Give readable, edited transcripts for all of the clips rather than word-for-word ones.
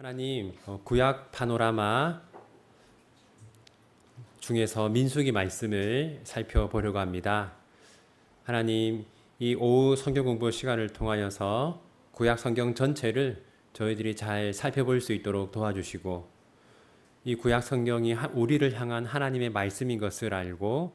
하나님, 구약 파노라마 중에서 민수기 말씀을 살펴보려고 합니다. 하나님, 이 오후 성경 공부 시간을 통하여서 구약 성경 전체를 저희들이 잘 살펴볼 수 있도록 도와주시고, 이 구약 성경이 우리를 향한 하나님의 말씀인 것을 알고,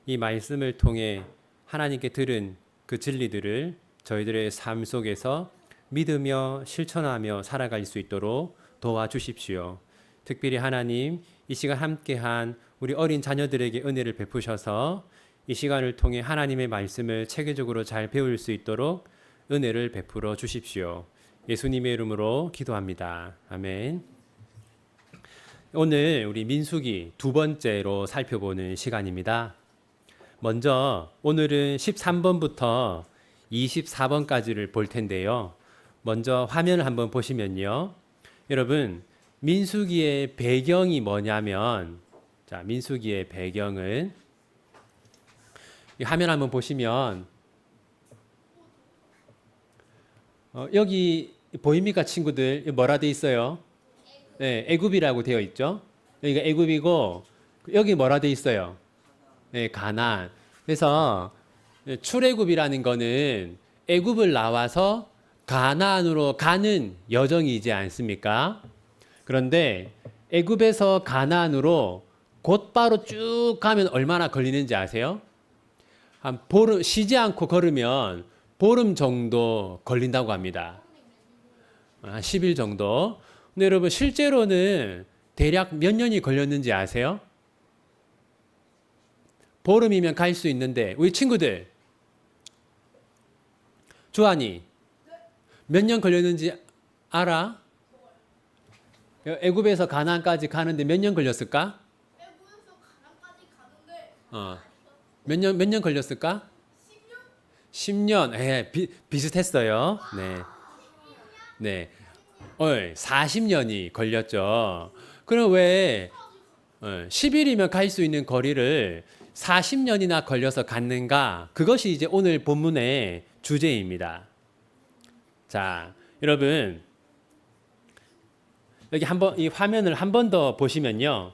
이 말씀을 통해 하나님께 들은 그 진리들을 저희들의 삶 속에서 믿으며 실천하며 살아갈 수 있도록 도와주십시오. 특별히 하나님, 이 시간 함께한 우리 어린 자녀들에게 은혜를 베푸셔서 이 시간을 통해 하나님의 말씀을 체계적으로 잘 배울 수 있도록 은혜를 베풀어 주십시오. 예수님의 이름으로 기도합니다. 아멘. 오늘 우리 민수기 두 번째로 살펴보는 시간입니다. 먼저 오늘은 13번부터 24번까지를 볼 텐데요. 먼저 화면을 한번 보시면요. 여러분, 민수기의 배경이 뭐냐면, 자, 민수기의 배경은 이 화면 한번 보시면 여기 보입니까, 친구들? 뭐라 돼 있어요? 네, 애굽이라고 되어 있죠. 여기가 애굽이고 여기 뭐라 돼 있어요? 네, 가나안. 그래서 출애굽이라는 거는 애굽을 나와서 가나안으로 가는 여정이지 않습니까? 그런데 애굽에서 가나안으로 곧바로 쭉 가면 얼마나 걸리는지 아세요? 한 보름, 쉬지 않고 걸으면 보름 정도 걸린다고 합니다. 한 10일 정도. 근데 여러분, 실제로는 대략 몇 년이 걸렸는지 아세요? 보름이면 갈 수 있는데, 우리 친구들, 주한이 몇 년 걸렸는지 알아? 애굽에서 가나안까지 가는데 몇 년 걸렸을까? 애굽에서 가나안까지 가는데 몇 년 걸렸을까? 10년. 비슷했어요. 네. 40년이 걸렸죠. 그럼 왜 10일이면 갈 수 있는 거리를 40년이나 걸려서 갔는가? 그것이 이제 오늘 본문의 주제입니다. 자, 여러분, 여기 한번 이 화면을 한 번 더 보시면요.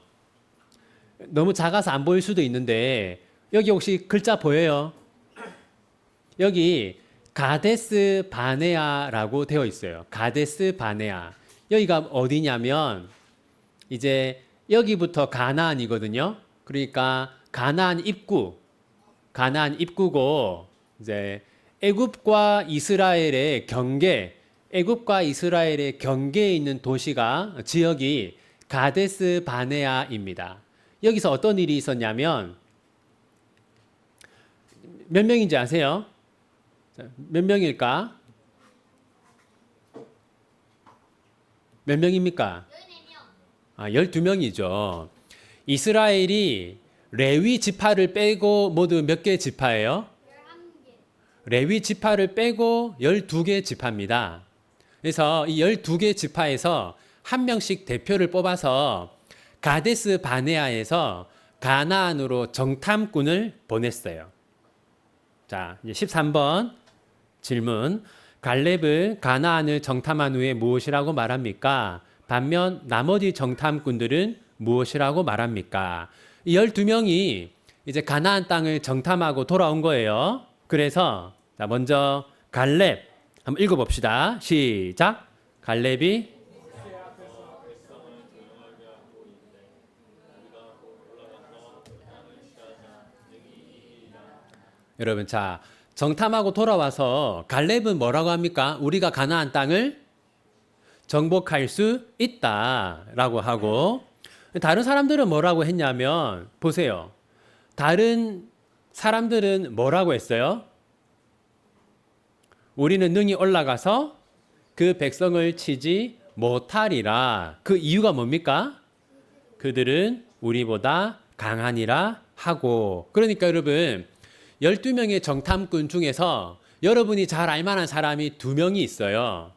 너무 작아서 안 보일 수도 있는데 여기 혹시 글자 보여요? 여기 가데스 바네아라고 되어 있어요. 가데스 바네아. 여기가 어디냐면 이제 여기부터 가나안이거든요. 그러니까 가나안 입구고 이제 애굽과 이스라엘의 경계에 있는 도시가 지역이 가데스 바네아입니다. 여기서 어떤 일이 있었냐면 몇 명인지 아세요? 몇 명일까? 몇 명입니까? 12명이죠. 이스라엘이 레위 지파를 빼고 모두 몇 개 지파예요? 11개. 레위 지파를 빼고 12개 지파입니다. 그래서 이 12개 지파에서 한 명씩 대표를 뽑아서 가데스 바네아에서 가나안으로 정탐꾼을 보냈어요. 자, 이제 13번 질문. 갈렙은 가나안을 정탐한 후에 무엇이라고 말합니까? 반면 나머지 정탐꾼들은 무엇이라고 말합니까? 이 12명이 이제 가나안 땅을 정탐하고 돌아온 거예요. 그래서 자, 먼저 갈렙 한번 읽어봅시다. 시작. 갈렙이 여러분, 자, 정탐하고 돌아와서 갈렙은 뭐라고 합니까? 우리가 가나안 땅을 정복할 수 있다라고 하고, 다른 사람들은 뭐라고 했냐면 보세요. 다른 사람들은 뭐라고 했어요? 우리는 능히 올라가서 그 백성을 치지 못하리라. 그 이유가 뭡니까? 그들은 우리보다 강하니라 하고. 그러니까 여러분, 12명의 정탐꾼 중에서 여러분이 잘 알만한 사람이 2명이 있어요.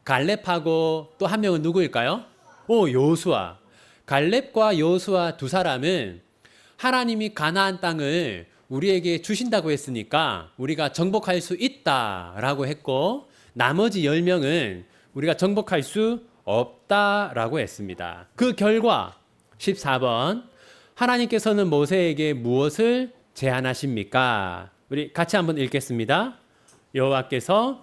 갈렙하고 또 한 명은 누구일까요? 여호수아. 갈렙과 여호수아 두 사람은 하나님이 가나안 땅을 우리에게 주신다고 했으니까 우리가 정복할 수 있다라고 했고, 나머지 10명은 우리가 정복할 수 없다라고 했습니다. 그 결과 14번 하나님께서는 모세에게 무엇을 제안하십니까? 우리 같이 한번 읽겠습니다. 여호와께서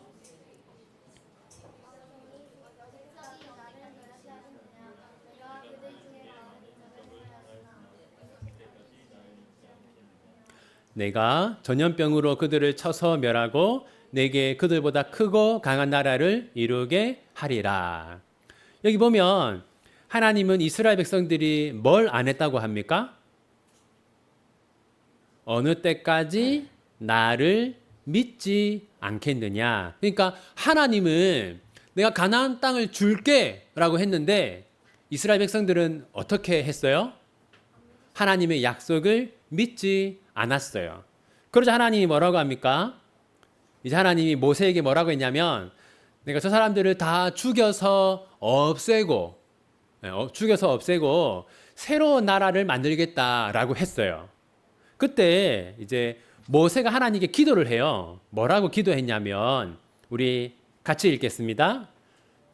내가 전염병으로 그들을 쳐서 멸하고 내게 그들보다 크고 강한 나라를 이루게 하리라. 여기 보면 하나님은 이스라엘 백성들이 뭘 안 했다고 합니까? 어느 때까지 나를 믿지 않겠느냐. 그러니까 하나님은 내가 가나안 땅을 줄게 라고 했는데 이스라엘 백성들은 어떻게 했어요? 하나님의 약속을 믿지 않았어요. 그러자 하나님이 뭐라고 합니까? 이제 하나님이 모세에게 뭐라고 했냐면 내가 저 사람들을 다 죽여서 없애고 새로운 나라를 만들겠다라고 했어요. 그때 이제 모세가 하나님께 기도를 해요. 뭐라고 기도했냐면 우리 같이 읽겠습니다.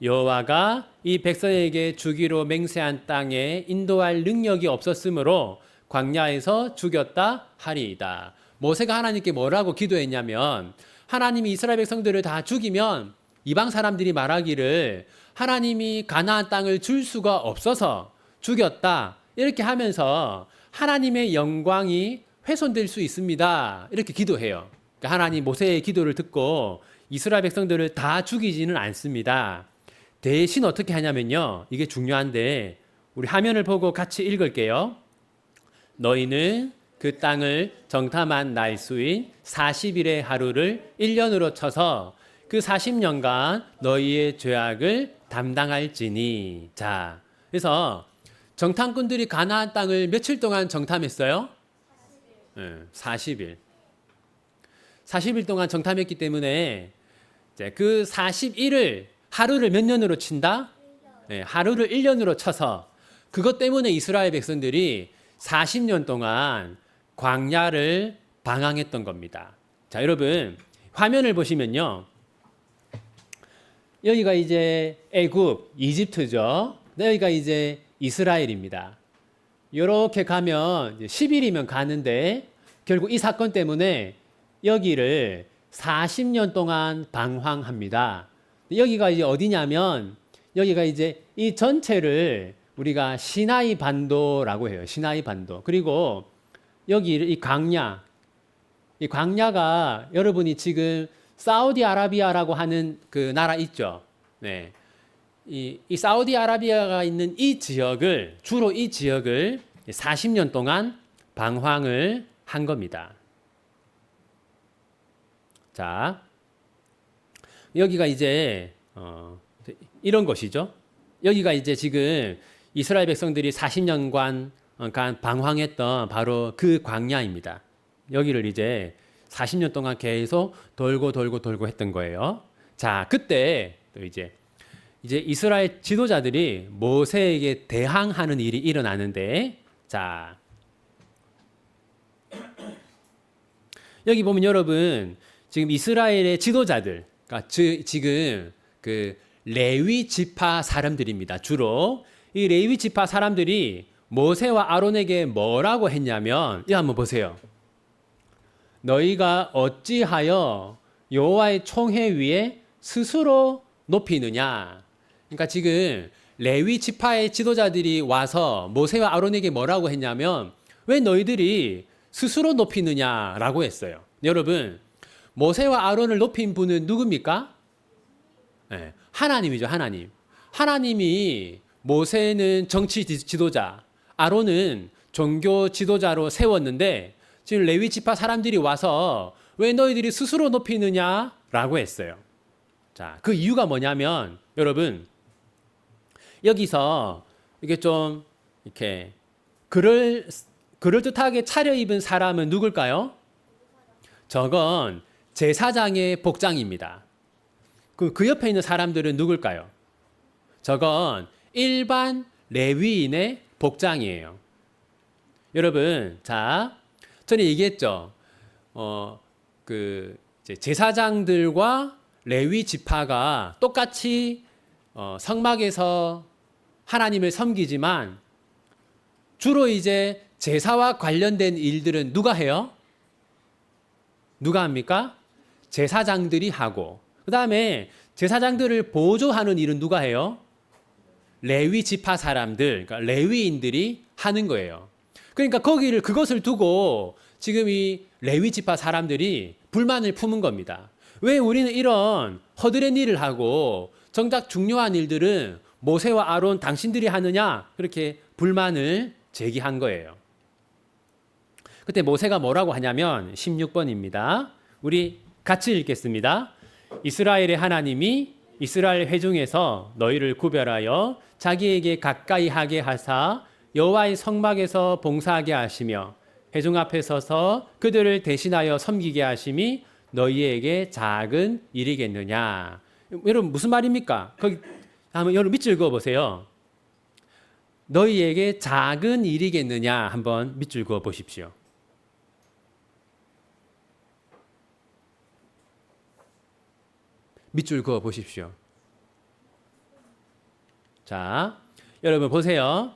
여호와가 이 백성에게 주기로 맹세한 땅에 인도할 능력이 없었으므로 광야에서 죽였다 하리이다. 모세가 하나님께 뭐라고 기도했냐면 하나님이 이스라엘 백성들을 다 죽이면 이방 사람들이 말하기를 하나님이 가나안 땅을 줄 수가 없어서 죽였다 이렇게 하면서 하나님의 영광이 훼손될 수 있습니다. 이렇게 기도해요. 그러니까 하나님 모세의 기도를 듣고 이스라엘 백성들을 다 죽이지는 않습니다. 대신 어떻게 하냐면요. 이게 중요한데 우리 화면을 보고 같이 읽을게요. 너희는 그 땅을 정탐한 날수인 40일의 하루를 1년으로 쳐서 그 40년간 너희의 죄악을 담당할지니. 자, 그래서 정탐꾼들이 가나안 땅을 며칠 동안 정탐했어요? 40일. 40일 동안 정탐했기 때문에 그 41을 하루를 몇 년으로 친다? 하루를 1년으로 쳐서 그것 때문에 이스라엘 백성들이 40년 동안 광야를 방황했던 겁니다. 자, 여러분 화면을 보시면요. 여기가 이제 애굽, 이집트죠. 여기가 이제 이스라엘입니다. 이렇게 가면 10일이면 가는데 결국 이 사건 때문에 여기를 40년 동안 방황합니다. 여기가 이제 어디냐면 여기가 이제 이 전체를 우리가 시나이 반도라고 해요. 시나이 반도. 그리고 여기 이 광야가 여러분이 지금 사우디아라비아라고 하는 그 나라 있죠. 네. 이 사우디아라비아가 있는 이 지역을 주로 이 지역을 40년 동안 방황을 한 겁니다. 자, 여기가 이제 이런 것이죠. 여기가 이제 지금 이스라엘 백성들이 40년간 방황했던 바로 그 광야입니다. 여기를 이제 40년 동안 계속 돌고 했던 거예요. 자, 그때 또 이제 이스라엘 지도자들이 모세에게 대항하는 일이 일어나는데, 자, 여기 보면 여러분 지금 이스라엘의 지도자들, 그러니까 지금 그 레위 지파 사람들입니다. 주로 이 레위 지파 사람들이 모세와 아론에게 뭐라고 했냐면, 이 한번 보세요. 너희가 어찌하여 여호와의 총회 위에 스스로 높이느냐. 그러니까 지금 레위 지파의 지도자들이 와서 모세와 아론에게 뭐라고 했냐면 왜 너희들이 스스로 높이느냐라고 했어요. 여러분, 모세와 아론을 높인 분은 누굽니까? 네, 하나님이죠. 하나님. 하나님이 모세는 정치 지도자, 아론은 종교 지도자로 세웠는데 지금 레위 지파 사람들이 와서 왜 너희들이 스스로 높이느냐라고 했어요. 자, 그 이유가 뭐냐면 여러분 여기서 이게 좀 이렇게 그럴듯하게 차려입은 사람은 누굴까요? 저건 제사장의 복장입니다. 그 옆에 있는 사람들은 누굴까요? 저건 일반 레위인의 복장이에요. 여러분, 자, 전에 얘기했죠. 제사장들과 레위 지파가 똑같이 성막에서 하나님을 섬기지만 주로 이제 제사와 관련된 일들은 누가 해요? 누가 합니까? 제사장들이 하고, 그 다음에 제사장들을 보조하는 일은 누가 해요? 레위 지파 사람들, 그러니까 레위인들이 하는 거예요. 그러니까 그것을 두고 지금 이 레위 지파 사람들이 불만을 품은 겁니다. 왜 우리는 이런 허드렛 일을 하고 정작 중요한 일들은 모세와 아론 당신들이 하느냐? 그렇게 불만을 제기한 거예요. 그때 모세가 뭐라고 하냐면 16번입니다. 우리 같이 읽겠습니다. 이스라엘의 하나님이 이스라엘 회중에서 너희를 구별하여 자기에게 가까이 하게 하사 여호와의 성막에서 봉사하게 하시며 회중 앞에 서서 그들을 대신하여 섬기게 하심이 너희에게 작은 일이겠느냐. 여러분 무슨 말입니까? 거기 한번 여러분 밑줄 그어 보세요. 너희에게 작은 일이겠느냐 한번 밑줄 그어 보십시오. 밑줄 그어 보십시오. 자, 여러분 보세요.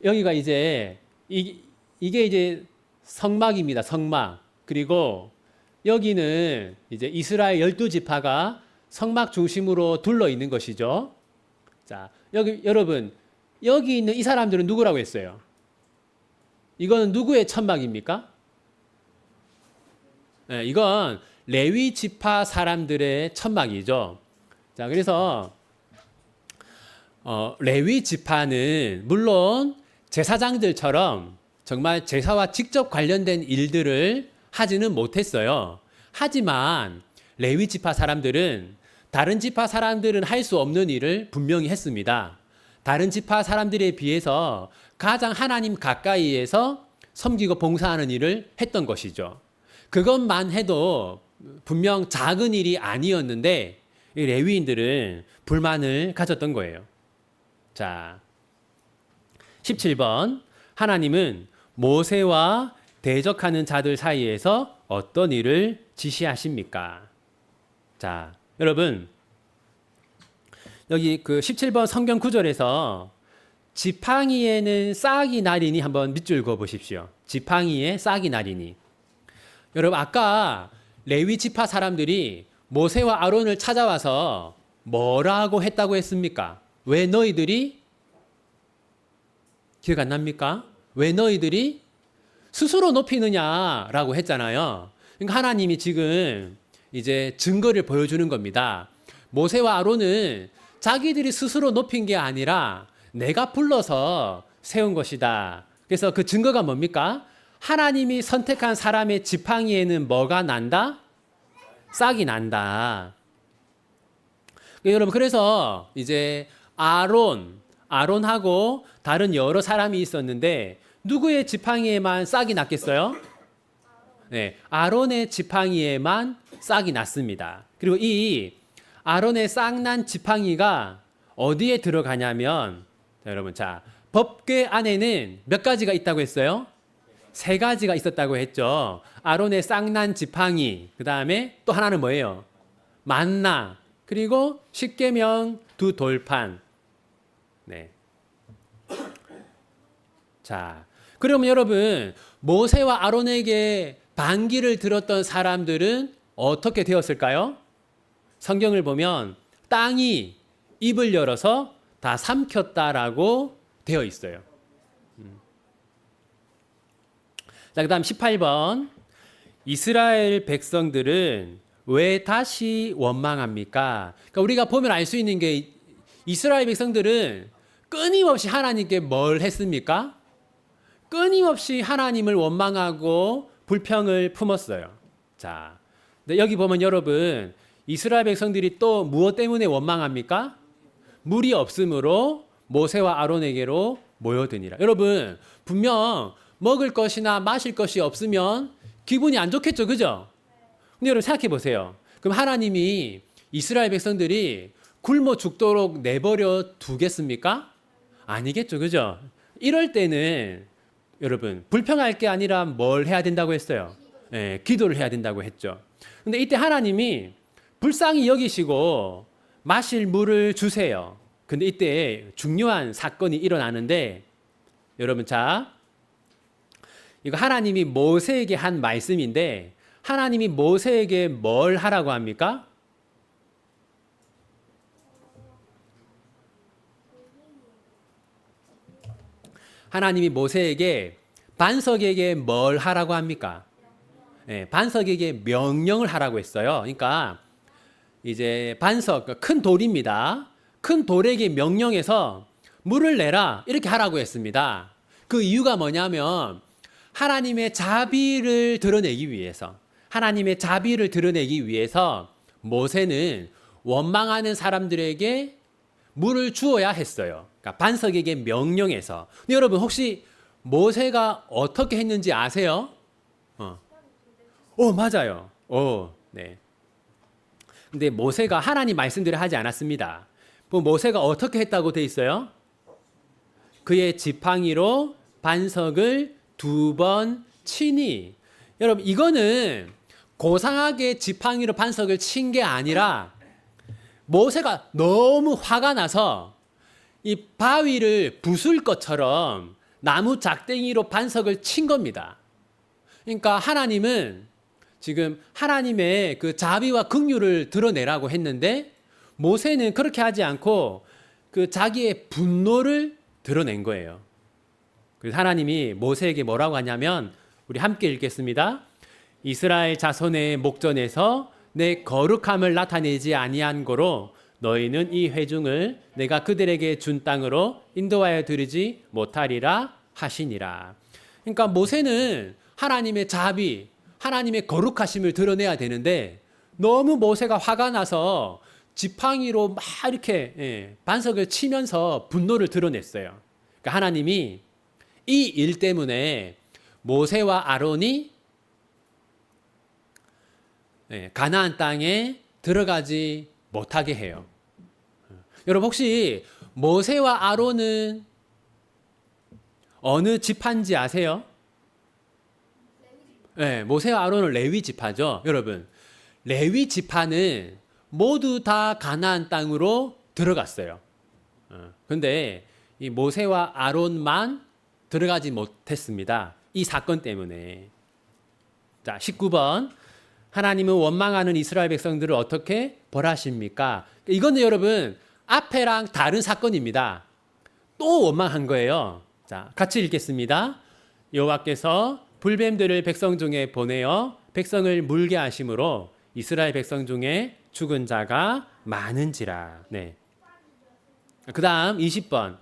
여기가 이제 이게 이제 성막입니다. 성막. 그리고 여기는 이제 이스라엘 12지파가 성막 중심으로 둘러 있는 것이죠. 자, 여러분 여기 있는 이 사람들은 누구라고 했어요? 이건 누구의 천막입니까? 네, 이건 레위 지파 사람들의 천막이죠. 자, 그래서 레위 지파는 물론 제사장들처럼 정말 제사와 직접 관련된 일들을 하지는 못했어요. 하지만 레위 지파 사람들은 다른 지파 사람들은 할 수 없는 일을 분명히 했습니다. 다른 지파 사람들에 비해서 가장 하나님 가까이에서 섬기고 봉사하는 일을 했던 것이죠. 그것만 해도 분명 작은 일이 아니었는데 이 레위인들은 불만을 가졌던 거예요. 자, 17번. 하나님은 모세와 대적하는 자들 사이에서 어떤 일을 지시하십니까? 자, 여러분 여기 그 17번 성경 구절에서 지팡이에는 싹이 나리니 한번 밑줄 그어 보십시오. 지팡이에 싹이 나리니. 여러분 아까 레위 지파 사람들이 모세와 아론을 찾아와서 뭐라고 했다고 했습니까? 왜 너희들이 기억 안 납니까? 왜 너희들이 스스로 높이느냐라고 했잖아요. 그러니까 하나님이 지금 이제 증거를 보여주는 겁니다. 모세와 아론은 자기들이 스스로 높인 게 아니라 내가 불러서 세운 것이다. 그래서 그 증거가 뭡니까? 하나님이 선택한 사람의 지팡이에는 뭐가 난다? 싹이 난다. 여러분 그래서 이제 아론하고 다른 여러 사람이 있었는데 누구의 지팡이에만 싹이 났겠어요? 네, 아론의 지팡이에만 싹이 났습니다. 그리고 이 아론의 싹난 지팡이가 어디에 들어가냐면 여러분 자 법궤 안에는 몇 가지가 있다고 했어요? 3가지가 있었다고 했죠. 아론의 싹난 지팡이, 그 다음에 또 하나는 뭐예요? 만나, 그리고 십계명 2 돌판. 네. 자, 그러면 여러분 모세와 아론에게 반기를 들었던 사람들은 어떻게 되었을까요? 성경을 보면 땅이 입을 열어서 다 삼켰다라고 되어 있어요. 자, 그 다음 18번. 이스라엘 백성들은 왜 다시 원망합니까? 그러니까 우리가 보면 알 수 있는 게 이스라엘 백성들은 끊임없이 하나님께 뭘 했습니까? 끊임없이 하나님을 원망하고 불평을 품었어요. 자, 근데 여기 보면 여러분 이스라엘 백성들이 또 무엇 때문에 원망합니까? 물이 없으므로 모세와 아론에게로 모여드니라. 여러분 분명 먹을 것이나 마실 것이 없으면 기분이 안 좋겠죠, 그죠? 근데 여러분 생각해 보세요. 그럼 하나님이 이스라엘 백성들이 굶어 죽도록 내버려 두겠습니까? 아니겠죠, 그죠? 이럴 때는 여러분 불평할 게 아니라 뭘 해야 된다고 했어요? 네, 기도를 해야 된다고 했죠. 근데 이때 하나님이 불쌍히 여기시고 마실 물을 주세요. 근데 이때 중요한 사건이 일어나는데 여러분 자 이거 하나님이 모세에게 한 말씀인데 하나님이 모세에게 뭘 하라고 합니까? 하나님이 모세에게 반석에게 뭘 하라고 합니까? 네, 반석에게 명령을 하라고 했어요. 그러니까 이제 반석, 큰 돌입니다. 큰 돌에게 명령해서 물을 내라 이렇게 하라고 했습니다. 그 이유가 뭐냐면 하나님의 자비를 드러내기 위해서 하나님의 자비를 드러내기 위해서 모세는 원망하는 사람들에게 물을 주어야 했어요. 그러니까 반석에게 명령해서. 근데 여러분 혹시 모세가 어떻게 했는지 아세요? 맞아요. 네. 근데 모세가 하나님 말씀대로 하지 않았습니다. 모세가 어떻게 했다고 돼 있어요? 그의 지팡이로 반석을 2번 치니. 여러분 이거는 고상하게 지팡이로 반석을 친 게 아니라 모세가 너무 화가 나서 이 바위를 부술 것처럼 나무 작대기로 반석을 친 겁니다. 그러니까 하나님은 지금 하나님의 그 자비와 긍휼을 드러내라고 했는데 모세는 그렇게 하지 않고 그 자기의 분노를 드러낸 거예요. 그래서 하나님이 모세에게 뭐라고 하냐면 우리 함께 읽겠습니다. 이스라엘 자손의 목전에서 내 거룩함을 나타내지 아니한 고로 너희는 이 회중을 내가 그들에게 준 땅으로 인도하여 들이지 못하리라 하시니라. 그러니까 모세는 하나님의 자비, 하나님의 거룩하심을 드러내야 되는데 너무 모세가 화가 나서 지팡이로 막 이렇게 반석을 치면서 분노를 드러냈어요. 그러니까 하나님이 이 일 때문에 모세와 아론이 가나안 땅에 들어가지 못하게 해요. 여러분 혹시 모세와 아론은 어느 지파인지 아세요? 네, 모세와 아론은 레위 지파죠. 여러분 레위 지파는 모두 다 가나안 땅으로 들어갔어요. 그런데 이 모세와 아론만 들어가지 못했습니다. 이 사건 때문에. 자, 19번. 하나님은 원망하는 이스라엘 백성들을 어떻게 벌하십니까? 이거는 여러분 앞에랑 다른 사건입니다. 또 원망한 거예요. 자, 같이 읽겠습니다. 여호와께서 불뱀들을 백성 중에 보내어 백성을 물게 하심으로 이스라엘 백성 중에 죽은 자가 많은지라. 네. 그다음 20번.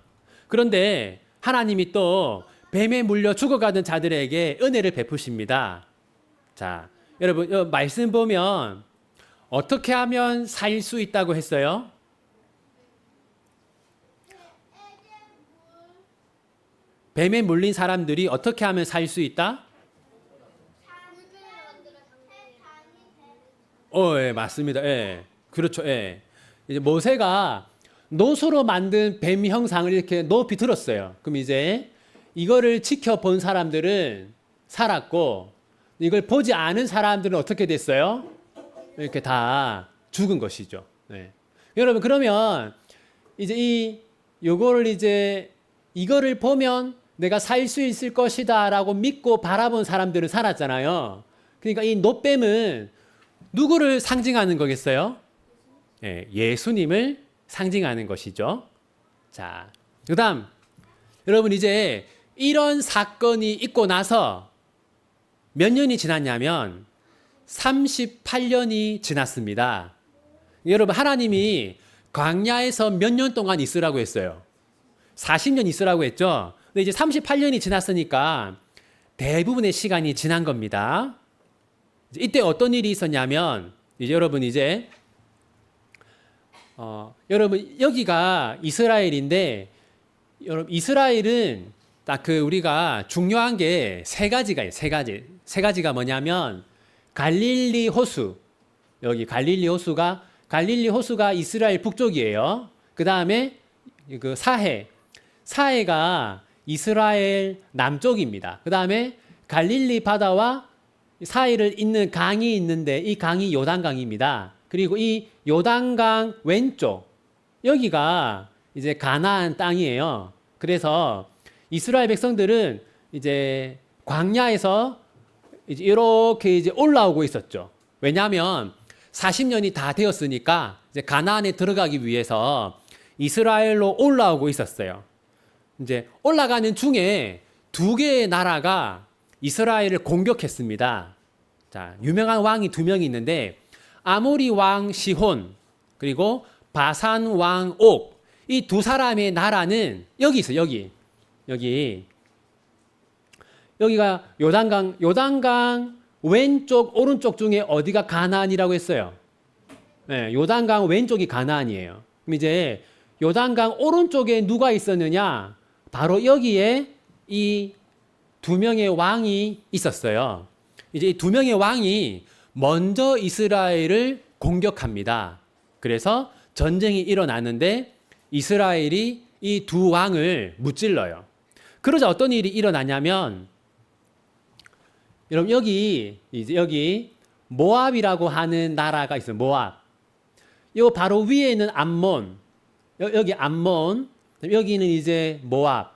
그런데 하나님이 또 뱀에 물려 죽어가던 자들에게 은혜를 베푸십니다. 자, 여러분 말씀 보면 어떻게 하면 살 수 있다고 했어요? 뱀에 물린 사람들이 어떻게 하면 살 수 있다? 예, 맞습니다. 예. 그렇죠. 예. 이제 모세가 노수로 만든 뱀 형상을 이렇게 높이 들었어요. 그럼 이제 이거를 지켜본 사람들은 살았고 이걸 보지 않은 사람들은 어떻게 됐어요? 이렇게 다 죽은 것이죠. 네. 여러분 그러면 이제 요거를 이제 이거를 보면 내가 살 수 있을 것이다라고 믿고 바라본 사람들은 살았잖아요. 그러니까 이 노뱀은 누구를 상징하는 거겠어요? 예, 예수님을 상징하는 것이죠. 자, 그다음 여러분 이제 이런 사건이 있고 나서 몇 년이 지났냐면 38년이 지났습니다. 여러분 하나님이 광야에서 몇 년 동안 있으라고 했어요? 40년 있으라고 했죠. 근데 이제 38년이 지났으니까 대부분의 시간이 지난 겁니다. 이때 어떤 일이 있었냐면 이제 여러분 이제 여러분 여기가 이스라엘인데 여러분 이스라엘은 딱 그 우리가 중요한 게 세 가지가 있어요. 세 가지가 뭐냐면 갈릴리 호수. 여기 갈릴리 호수가 이스라엘 북쪽이에요. 그다음에 그 사해가 이스라엘 남쪽입니다. 그다음에 갈릴리 바다와 사이를 잇는 강이 있는데 이 강이 요단강입니다. 그리고 이 요단강 왼쪽 여기가 이제 가나안 땅이에요. 그래서 이스라엘 백성들은 이제 광야에서 이제 이렇게 이제 올라오고 있었죠. 왜냐하면 40년이 다 되었으니까 이제 가나안에 들어가기 위해서 이스라엘로 올라오고 있었어요. 이제 올라가는 중에 두 개의 나라가 이스라엘을 공격했습니다. 자, 유명한 왕이 두 명이 있는데 아모리 왕 시혼 그리고 바산 왕 옥. 이 두 사람의 나라는 여기 있어요. 여기가 요단강 왼쪽 오른쪽 중에 어디가 가나안이라고 했어요? 네, 요단강 왼쪽이 가나안이에요. 그럼 이제 요단강 오른쪽에 누가 있었느냐? 바로 여기에 이 두 명의 왕이 있었어요. 이제 이 두 명의 왕이 먼저 이스라엘을 공격합니다. 그래서 전쟁이 일어나는데 이스라엘이 이 두 왕을 무찔러요. 그러자 어떤 일이 일어나냐면 여러분 여기 모압이라고 하는 나라가 있어요. 모압. 요 바로 위에 있는 암몬. 여기 암몬. 여기는 이제 모압.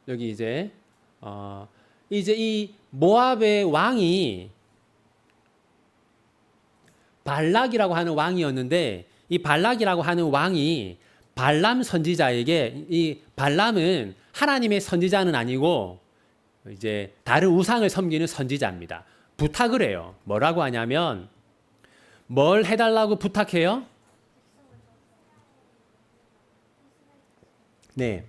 여기 이제 이 모압의 왕이 발락이라고 하는 왕이었는데 이 발락이라고 하는 왕이 발람 선지자에게 이 발람은 하나님의 선지자는 아니고 이제 다른 우상을 섬기는 선지자입니다. 부탁을 해요. 뭐라고 하냐면 뭘 해달라고 부탁해요? 네.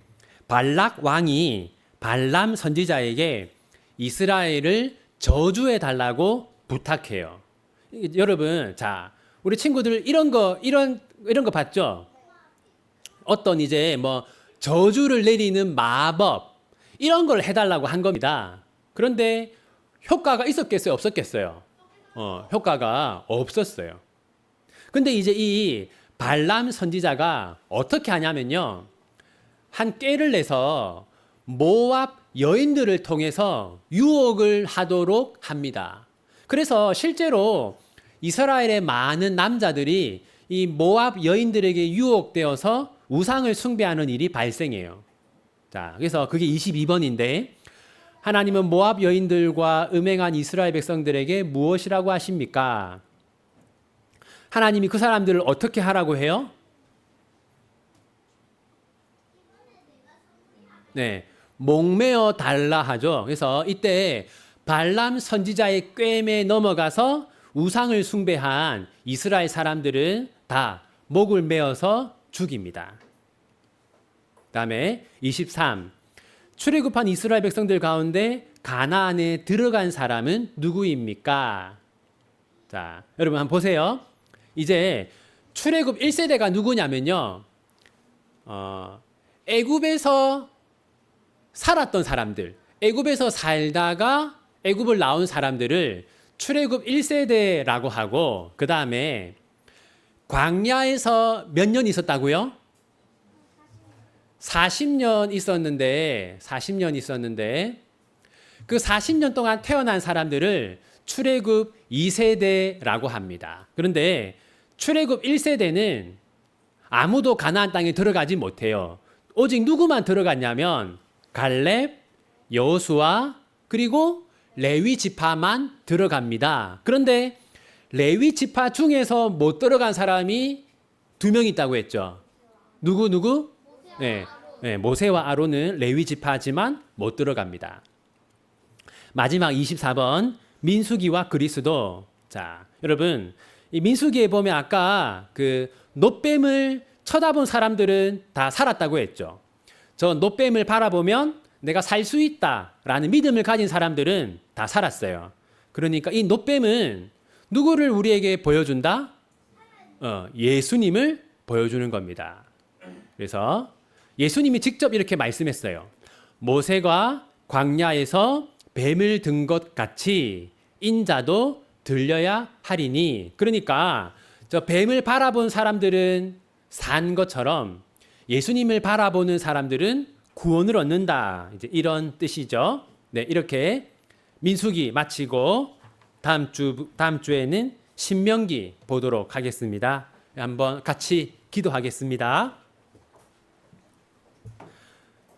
발락 왕이 발람 선지자에게 이스라엘을 저주해 달라고 부탁해요. 여러분, 자, 우리 친구들 이런 거 봤죠? 어떤 이제 뭐 저주를 내리는 마법 이런 걸 해달라고 한 겁니다. 그런데 효과가 있었겠어요? 없었겠어요? 효과가 없었어요. 근데 이제 이 발람 선지자가 어떻게 하냐면요. 한 꾀를 내서 모압 여인들을 통해서 유혹을 하도록 합니다. 그래서 실제로 이스라엘의 많은 남자들이 이 모압 여인들에게 유혹되어서 우상을 숭배하는 일이 발생해요. 자, 그래서 그게 22번인데 하나님은 모압 여인들과 음행한 이스라엘 백성들에게 무엇이라고 하십니까? 하나님이 그 사람들을 어떻게 하라고 해요? 네, 목매어 달라 하죠. 그래서 이때 발람 선지자의 꾀에 넘어가서 우상을 숭배한 이스라엘 사람들은 다 목을 메어서 죽입니다. 그다음에 23. 출애굽한 이스라엘 백성들 가운데 가나안에 들어간 사람은 누구입니까? 자, 여러분 한번 보세요. 이제 출애굽 1세대가 누구냐면요. 애굽에서 살았던 사람들, 애굽에서 살다가 애굽을 나온 사람들을 출애굽 1세대라고 하고 그 다음에 광야에서 몇 년 있었다고요? 40년 있었는데 그 40년 동안 태어난 사람들을 출애굽 2세대라고 합니다. 그런데 출애굽 1세대는 아무도 가나안 땅에 들어가지 못해요. 오직 누구만 들어갔냐면 갈렙, 여호수아 그리고 레위 지파만 들어갑니다. 그런데 레위 지파 중에서 못 들어간 사람이 두 명 있다고 했죠. 누구? 네, 모세와 아론은 레위 지파지만 못 들어갑니다. 마지막 24번 민수기와 그리스도. 자, 여러분 이 민수기에 보면 아까 그 놋뱀을 쳐다본 사람들은 다 살았다고 했죠. 저 놋뱀을 바라보면 내가 살 수 있다라는 믿음을 가진 사람들은 다 살았어요. 그러니까 이 놋뱀은 누구를 우리에게 보여준다? 예수님을 보여주는 겁니다. 그래서 예수님이 직접 이렇게 말씀했어요. 모세가 광야에서 뱀을 든 것 같이 인자도 들려야 하리니. 그러니까 저 뱀을 바라본 사람들은 산 것처럼 예수님을 바라보는 사람들은 구원을 얻는다. 이제 이런 뜻이죠. 네, 이렇게 민수기 마치고 다음 주에는 신명기 보도록 하겠습니다. 한번 같이 기도하겠습니다.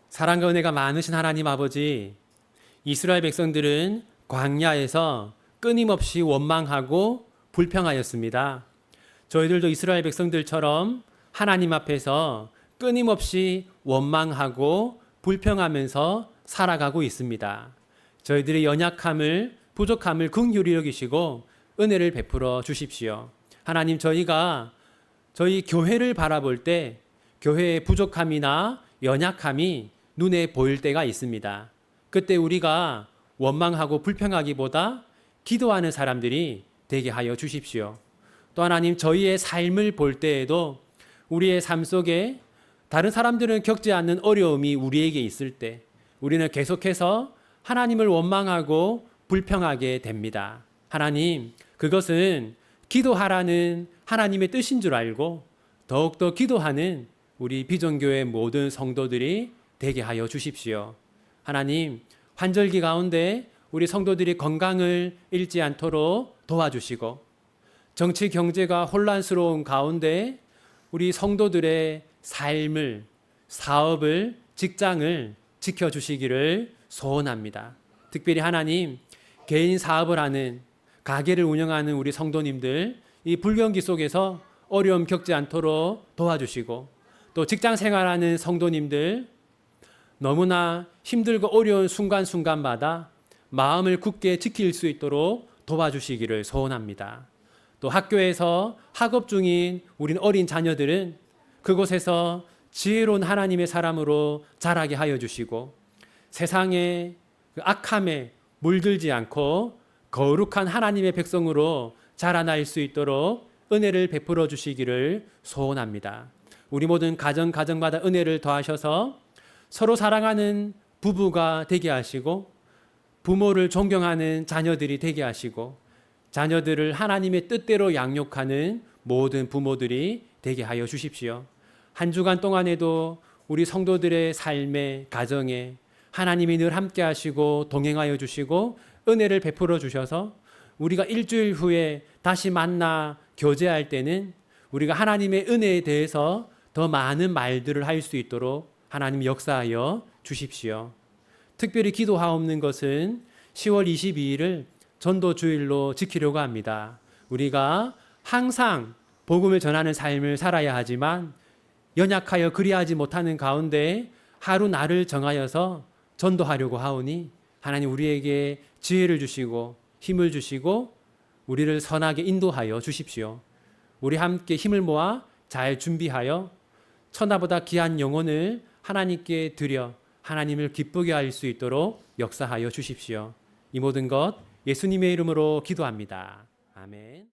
사랑과 은혜가 많으신 하나님 아버지, 이스라엘 백성들은 광야에서 끊임없이 원망하고 불평하였습니다. 저희들도 이스라엘 백성들처럼 하나님 앞에서 끊임없이 원망하고 불평하면서 살아가고 있습니다. 저희들의 연약함을, 부족함을 긍휼히 여기시고 은혜를 베풀어 주십시오. 하나님, 저희가 저희 교회를 바라볼 때 교회의 부족함이나 연약함이 눈에 보일 때가 있습니다. 그때 우리가 원망하고 불평하기보다 기도하는 사람들이 되게 하여 주십시오. 또 하나님, 저희의 삶을 볼 때에도 우리의 삶 속에 다른 사람들은 겪지 않는 어려움이 우리에게 있을 때 우리는 계속해서 하나님을 원망하고 불평하게 됩니다. 하나님, 그것은 기도하라는 하나님의 뜻인 줄 알고 더욱더 기도하는 우리 비전교회 모든 성도들이 되게 하여 주십시오. 하나님, 환절기 가운데 우리 성도들이 건강을 잃지 않도록 도와주시고 정치 경제가 혼란스러운 가운데 우리 성도들의 삶을, 사업을, 직장을 지켜주시기를 소원합니다. 특별히 하나님, 개인 사업을 하는, 가게를 운영하는 우리 성도님들, 이 불경기 속에서 어려움 겪지 않도록 도와주시고 또 직장 생활하는 성도님들, 너무나 힘들고 어려운 순간순간마다 마음을 굳게 지킬 수 있도록 도와주시기를 소원합니다. 또 학교에서 학업 중인 우린 어린 자녀들은 그곳에서 지혜로운 하나님의 사람으로 자라게 하여 주시고 세상의 그 악함에 물들지 않고 거룩한 하나님의 백성으로 자라날 수 있도록 은혜를 베풀어 주시기를 소원합니다. 우리 모든 가정마다 은혜를 더하셔서 서로 사랑하는 부부가 되게 하시고 부모를 존경하는 자녀들이 되게 하시고 자녀들을 하나님의 뜻대로 양육하는 모든 부모들이 되게 하여 주십시오. 한 주간 동안에도 우리 성도들의 삶에, 가정에 하나님이 늘 함께 하시고 동행하여 주시고 은혜를 베풀어 주셔서 우리가 일주일 후에 다시 만나 교제할 때는 우리가 하나님의 은혜에 대해서 더 많은 말들을 할 수 있도록 하나님 역사하여 주십시오. 특별히 기도하옵는 것은 10월 22일을 전도주일로 지키려고 합니다. 우리가 항상 복음을 전하는 삶을 살아야 하지만 연약하여 그리하지 못하는 가운데 하루 날을 정하여서 전도하려고 하오니 하나님 우리에게 지혜를 주시고 힘을 주시고 우리를 선하게 인도하여 주십시오. 우리 함께 힘을 모아 잘 준비하여 천하보다 귀한 영혼을 하나님께 드려 하나님을 기쁘게 할 수 있도록 역사하여 주십시오. 이 모든 것 예수님의 이름으로 기도합니다. 아멘.